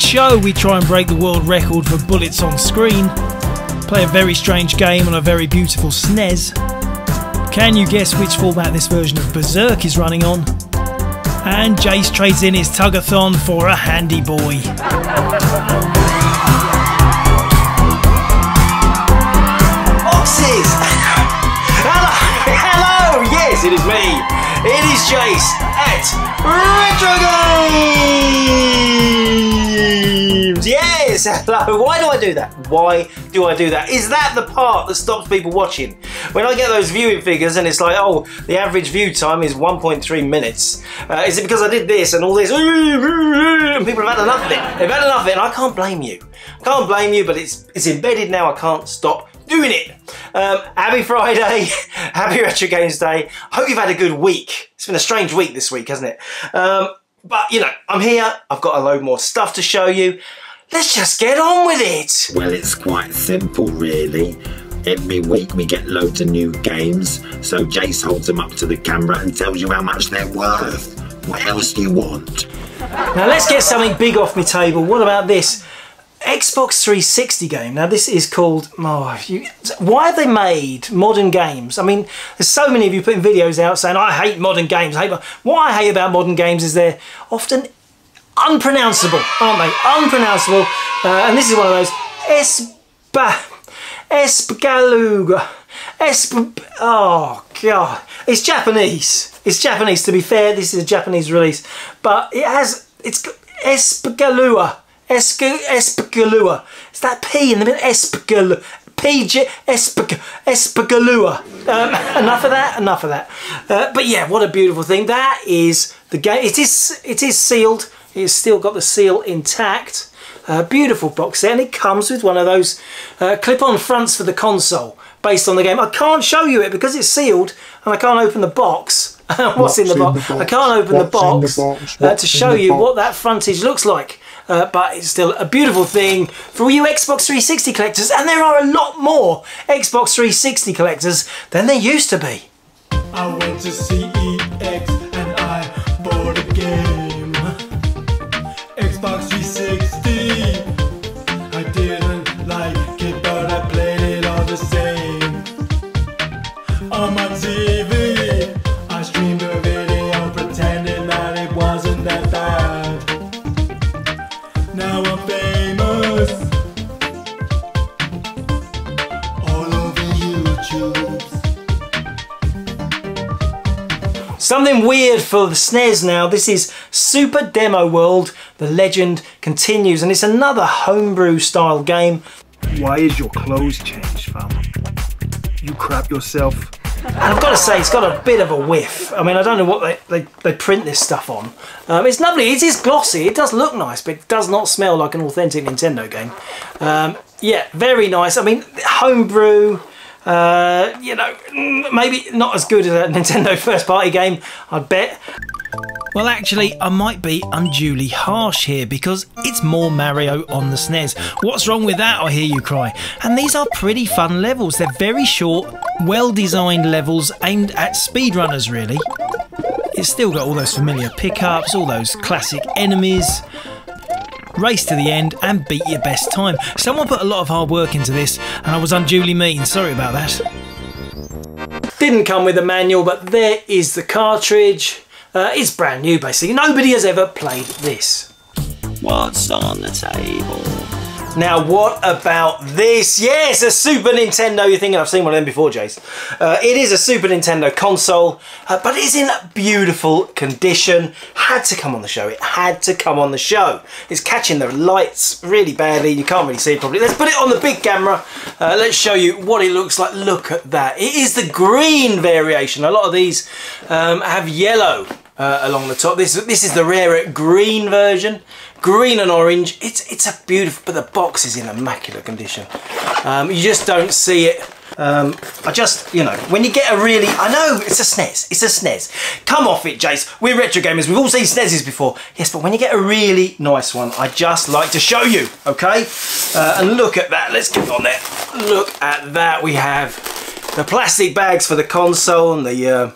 show, we try and break the world record for bullets on screen, play a very strange game on a very beautiful SNES. Can you guess which format this version of Berserk is running on? And Jace trades in his Tugathon for a Handy Boy. Boxes! Hello! Yes, it is me. It is Jace at Retrogames! Yes, hello. Why do I do that? Why do I do that? Is that the part that stops people watching? When I get those viewing figures and it's like, oh, the average view time is 1.3 minutes. Is it because I did this and all this? And people have had enough of it. They've had enough of it, and I can't blame you. I can't blame you, but it's embedded now. I can't stop doing it. Happy Friday, happy Retro Games Day. I hope you've had a good week. It's been a strange week this week, hasn't it? But you know, I'm here. I've got a load more stuff to show you. Let's just get on with it. Well, it's quite simple, really. Every week we get loads of new games, so Jace holds them up to the camera and tells you how much they're worth. What else do you want? Now let's get something big off my table. What about this? Xbox 360 game. Now this is called, why have they made modern games? I mean, there's so many of you putting videos out saying I hate modern games. What I hate about modern games is they're often unpronounceable, aren't they? Unpronounceable. And this is one of those. Espgaluda. Oh god, it's Japanese. It's Japanese. To be fair, this is a Japanese release, but it's Espgaluda. Espgaluda. It's that P in the middle. Espgaluda. Espgaluda. Enough of that. Enough of that. But yeah, what a beautiful thing. That is the game. It is sealed. It's still got the seal intact. Beautiful box set, and it comes with one of those clip-on fronts for the console based on the game. I can't show you it because it's sealed and I can't open the box. What's in the box? I can't open the box to show you what that frontage looks like. But it's still a beautiful thing for all you Xbox 360 collectors, and there are a lot more Xbox 360 collectors than there used to be. I went to CEX and I bought a game. Xbox 360. I didn't like it, but I played it all the same. On my TV, I streamed a video pretending that it wasn't that bad. Now I'm famous all over YouTube. Something weird for the SNES now. This is Super Demo World. The legend continues, and it's another homebrew style game. Why is your clothes changed, fam? You crap yourself. And I've got to say, it's got a bit of a whiff. I mean, I don't know what they print this stuff on. It's lovely. It is glossy. It does look nice, but it does not smell like an authentic Nintendo game. Yeah, very nice. I mean, homebrew. You know, maybe not as good as a Nintendo first-party game, I bet. Well, actually, I might be unduly harsh here because it's more Mario on the SNES. What's wrong with that, I hear you cry? And these are pretty fun levels. They're very short, well-designed levels aimed at speedrunners, really. It's still got all those familiar pickups, all those classic enemies. Race to the end and beat your best time. Someone put a lot of hard work into this and I was unduly mean. Sorry about that. Didn't come with a manual, but there is the cartridge. It's brand new, basically. Nobody has ever played this. What's on the table? Now, what about this? Yes, a Super Nintendo. You're thinking I've seen one of them before, Jace. It is a Super Nintendo console, but it's in beautiful condition. Had to come on the show. It had to come on the show. It's catching the lights really badly. You can't really see it properly. Let's put it on the big camera. Let's show you what it looks like. Look at that. It is the green variation. A lot of these have yellow along the top. This is the rarer green version. Green and orange. It's a beautiful, but the box is in immaculate condition. You just don't see it. I just, you know, when you get a really, I know it's a SNES, it's a SNES. Come off it, Jace. We're retro gamers. We've all seen SNESes before. Yes, but when you get a really nice one, I just like to show you, okay? And look at that. Let's get on there. Look at that. We have the plastic bags for the console and the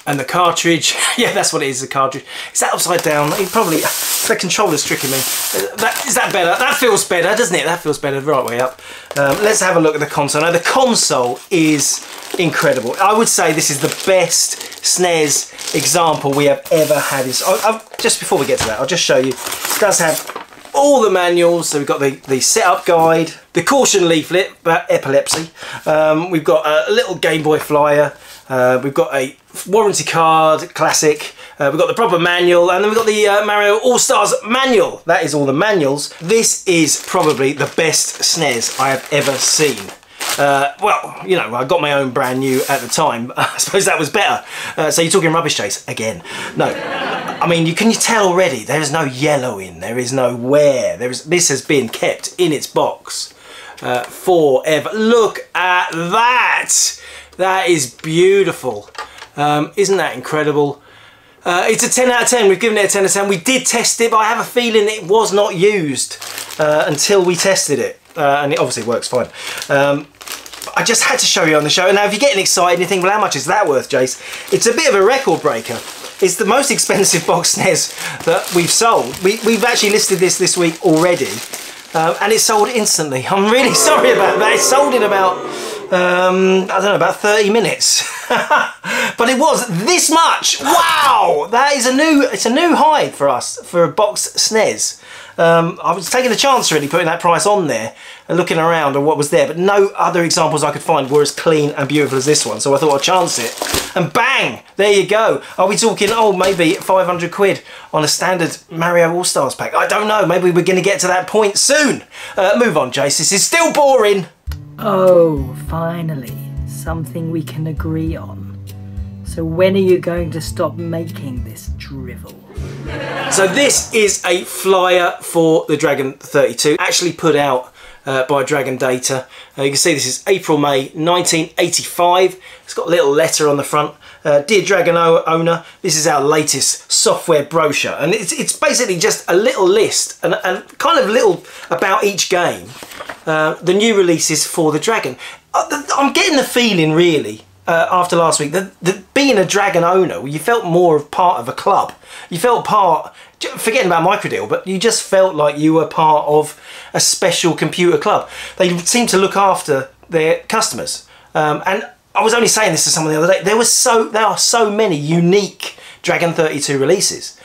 And the cartridge, yeah, that's what it is, the cartridge. Is that upside down? It probably, the controller's tricking me. Is that better? That feels better, doesn't it? That feels better, right way up. Let's have a look at the console. Now, the console is incredible. I would say this is the best SNES example we have ever had. Just before we get to that, I'll just show you. It does have all the manuals. So we've got the setup guide, the caution leaflet about epilepsy. We've got a little Game Boy flyer. We've got a warranty card, classic. We've got the proper manual, and then we've got the Mario All-Stars manual. That is all the manuals. This is probably the best SNES I have ever seen. Well, you know, I got my own brand new at the time. I suppose that was better. So you're talking rubbish, Chase, again. No, I mean, can you tell already? There is no yellowing, there is no wear. This has been kept in its box forever. Look at that. That is beautiful. Isn't that incredible? It's a 10 out of 10. We've given it a 10 out of 10. We did test it, but I have a feeling it was not used until we tested it. And it obviously works fine. I just had to show you on the show. Now, if you're getting excited and you think, well, how much is that worth, Jace? It's a bit of a record breaker. It's the most expensive box SNES that we've sold. We've actually listed this week already. And it sold instantly. I'm really sorry about that. It sold in about, I don't know, about 30 minutes. But it was this much. Wow! That is it's a new high for us, for a box SNES. I was taking a chance really putting that price on there and looking around at what was there, but no other examples I could find were as clean and beautiful as this one, so I thought I'd chance it. And bang! There you go. Are we talking, oh, maybe 500 quid on a standard Mario All-Stars pack? I don't know, maybe we're going to get to that point soon. Move on, Jace, this is still boring. Oh, finally, something we can agree on. So when are you going to stop making this drivel? So this is a flyer for the Dragon 32, actually put out by Dragon Data. You can see this is April-May 1985. It's got a little letter on the front. Dear Dragon owner, this is our latest software brochure, and it's basically just a little list and kind of little about each game, the new releases for the Dragon. I'm getting the feeling really after last week that being a Dragon owner, you felt more of part of a club. You felt part, forgetting about Microdeal, but you just felt like you were part of a special computer club. They seem to look after their customers. And I was only saying this to someone the other day, there are so many unique Dragon 32 releases.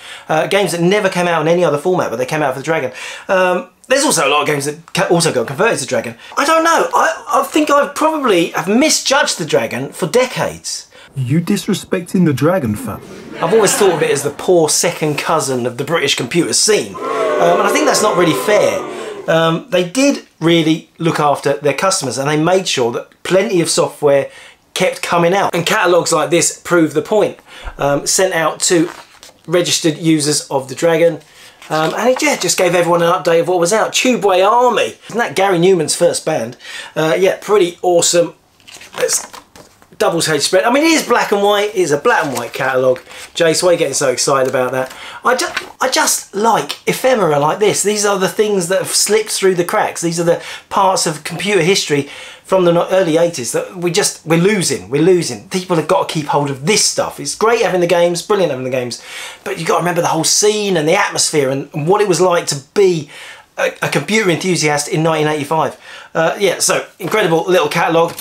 Games that never came out in any other format, but they came out for the Dragon. There's also a lot of games that also got converted to Dragon. I don't know, I think I've probably misjudged the Dragon for decades. You disrespecting the Dragon, fam? I've always thought of it as the poor second cousin of the British computer scene. And I think that's not really fair. They did really look after their customers, and they made sure that plenty of software kept coming out. And catalogues like this prove the point. Sent out to registered users of the Dragon. And it just gave everyone an update of what was out. Tubeway Army. Isn't that Gary Newman's first band? Yeah, pretty awesome. Let's double-page spread. I mean, it is black and white. It is a black and white catalogue. Jace, why are you getting so excited about that? I just like ephemera like this. These are the things that have slipped through the cracks. These are the parts of computer history from the early 80s that we're losing. People have got to keep hold of this stuff. It's great having the games, brilliant having the games, but you've got to remember the whole scene and the atmosphere and what it was like to be a computer enthusiast in 1985. Yeah, so incredible little catalogue.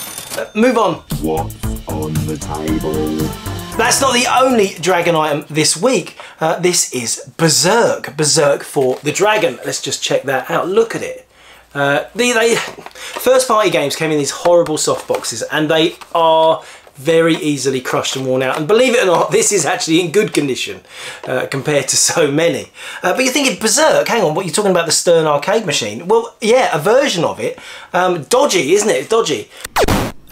Move on. What's on the table? That's not the only Dragon item this week. This is Berserk. Berserk for the Dragon. Let's just check that out. Look at it. First party games came in these horrible soft boxes, and they are very easily crushed and worn out. And believe it or not, this is actually in good condition compared to so many. But you're thinking, Berserk, hang on, what you're talking about, the Stern arcade machine? Well, yeah, a version of it. Dodgy, isn't it? It's dodgy.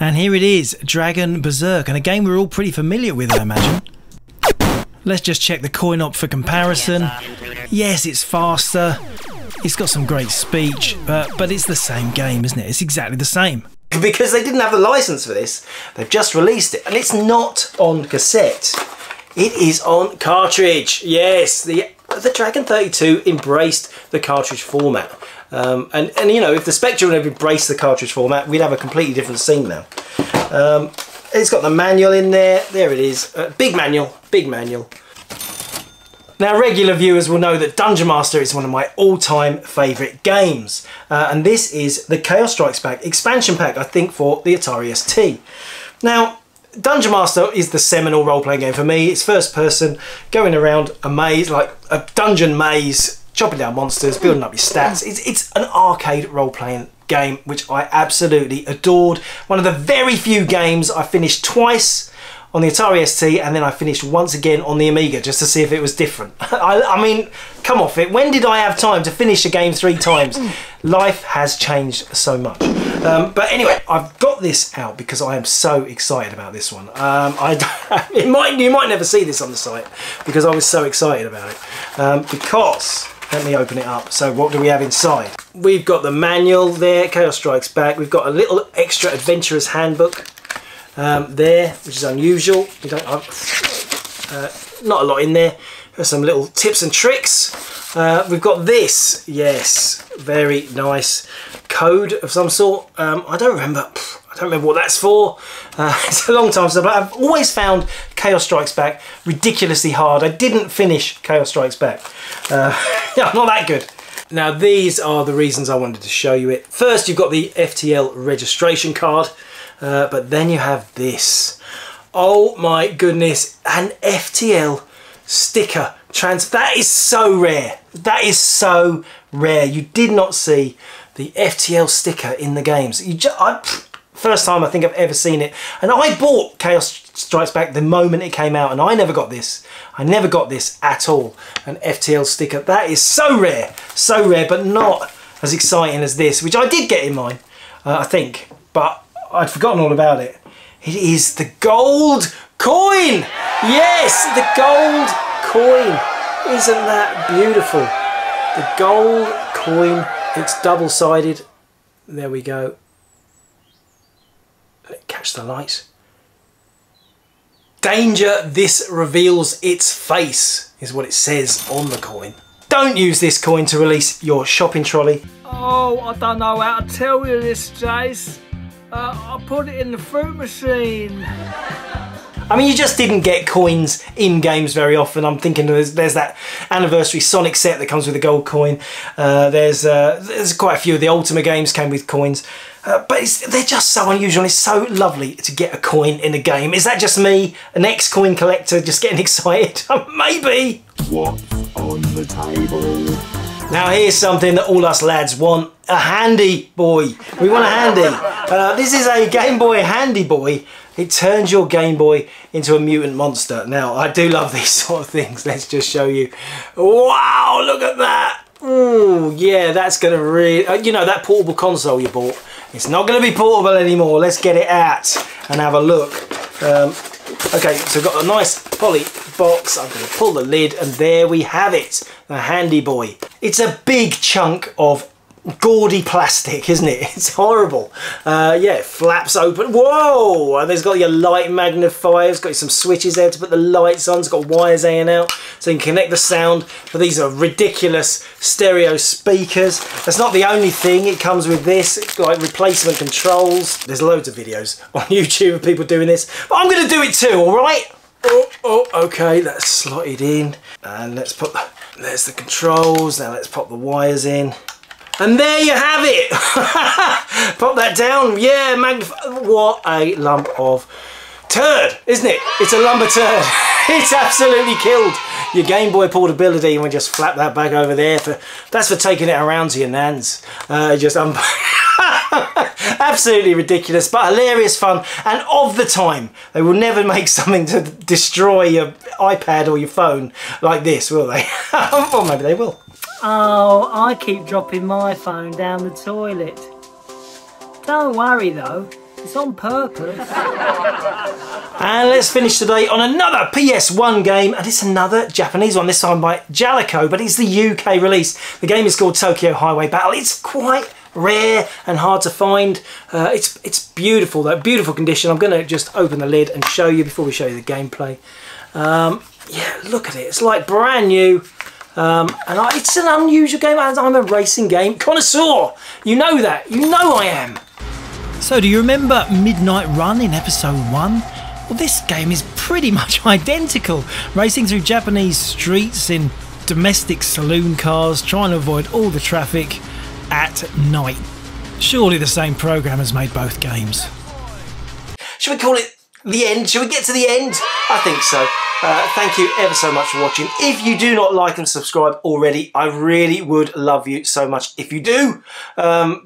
And here it is, Dragon Berserk, and a game we're all pretty familiar with, I imagine. Let's just check the coin op for comparison. Yes, it's faster. It's got some great speech, but it's the same game, isn't it? It's exactly the same. Because they didn't have the license for this, they've just released it, and it's not on cassette. It is on cartridge. Yes, the Dragon 32 embraced the cartridge format. And you know, if the Spectrum had embraced the cartridge format, we'd have a completely different scene now. It's got the manual in there. There it is. Big manual. Big manual. Now, regular viewers will know that Dungeon Master is one of my all-time favourite games. And this is the Chaos Strikes Back expansion pack, I think, for the Atari ST. Now, Dungeon Master is the seminal role-playing game for me. It's first person, going around a maze, like a dungeon maze, chopping down monsters, building up your stats. It's an arcade role-playing game, which I absolutely adored. One of the very few games I finished twice on the Atari ST, and then I finished once again on the Amiga just to see if it was different. I mean, come off it. When did I have time to finish a game 3 times? Life has changed so much. But anyway, I've got this out because I am so excited about this one. You might never see this on the site because I was so excited about it. Because, let me open it up. So what do we have inside? We've got the manual there, Chaos Strikes Back. We've got a little extra adventurer's handbook. There, which is unusual. We don't not a lot in there. There's some little tips and tricks. We've got this, yes, very nice code of some sort. I don't remember what that's for. It's a long time since, but I've always found Chaos Strikes Back ridiculously hard. I didn't finish Chaos Strikes Back. Yeah, not that good. Now, these are the reasons I wanted to show you it. First, you've got the FTL registration card. But then you have this. Oh my goodness, an FTL sticker. That is so rare. That is so rare. You did not see the FTL sticker in the games. First time I think I've ever seen it. And I bought Chaos Strikes Back the moment it came out, and I never got this. I never got this at all. An FTL sticker. That is so rare, but not as exciting as this, which I did get in mine, I think. But I'd forgotten all about it. It is the gold coin! Yes, the gold coin. Isn't that beautiful? The gold coin. It's double-sided. There we go. Let it catch the light. Danger, this reveals its face, is what it says on the coin. Don't use this coin to release your shopping trolley. Oh, I don't know how to tell you this, Jace. I put it in the fruit machine. I mean, you just didn't get coins in games very often. I'm thinking there's that anniversary Sonic set that comes with a gold coin. There's quite a few of the Ultimate games came with coins. But they're just so unusual. It's so lovely to get a coin in a game. Is that just me, an ex-coin collector, just getting excited? Maybe. What's on the table? Now here's something that all us lads want. A Handy Boy. We want a handy. This is a Game Boy Handy Boy. It turns your Game Boy into a mutant monster. Now, I do love these sort of things. Let's just show you. Wow, look at that. Ooh, yeah, that's going to really... you know, that portable console you bought, it's not going to be portable anymore. Let's get it out and have a look. Okay, so we've got a nice poly box. I'm going to pull the lid and there we have it. The Handy Boy. It's a big chunk of gaudy plastic, isn't it? It's horrible. Yeah, it flaps open. Whoa! And there's got your light magnifier. It's got some switches there to put the lights on. It's got wires hanging out so you can connect the sound. But these are ridiculous stereo speakers. That's not the only thing. It comes with this. It's got like replacement controls. There's loads of videos on YouTube of people doing this. But I'm going to do it too, alright? Oh, okay, let's slot it in. And let's put there's the controls. Now let's pop the wires in. And there you have it. Pop that down. Yeah, what a lump of turd, isn't it? It's a lump of turd. It's absolutely killed your Game Boy portability, and we just flap that back over there. That's for taking it around to your nans. Just absolutely ridiculous, but hilarious fun. And of the time, they will never make something to destroy your iPad or your phone like this, will they? Or maybe they will. Oh, I keep dropping my phone down the toilet. Don't worry though, it's on purpose. And let's finish today on another PS1 game, and it's another Japanese one, this time by Jalico, but it's the UK release. The game is called Tokyo Highway Battle. It's quite rare and hard to find. It's beautiful though, beautiful condition. I'm going to just open the lid and show you before we show you the gameplay. Yeah, look at it, it's like brand new. And it's an unusual game. I'm a racing game connoisseur. You know that. You know I am. So do you remember Midnight Run in episode 1? Well, this game is pretty much identical, racing through Japanese streets in domestic saloon cars, trying to avoid all the traffic at night. Surely the same programmers made both games. Should we call it the end? Should we get to the end? I think so. Thank you ever so much for watching. If you do not like and subscribe already, I really would love you so much if you do,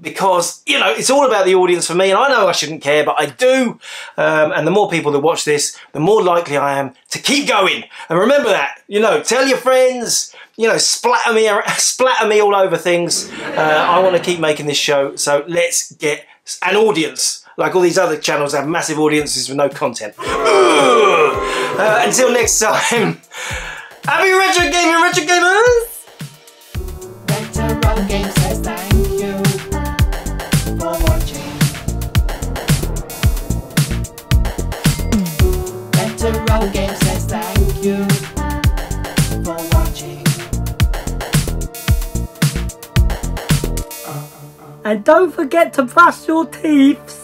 because, you know, it's all about the audience for me, and I know I shouldn't care, but I do, and the more people that watch this, the more likely I am to keep going. And remember that, you know, tell your friends, you know, splatter me all over things. I want to keep making this show, so let's get an audience. Like all these other channels have massive audiences with no content. Until next time, happy retro gaming, retro gamers! Retrogames says thank you for watching. Retrogames says thank you for watching. And don't forget to brush your teeth.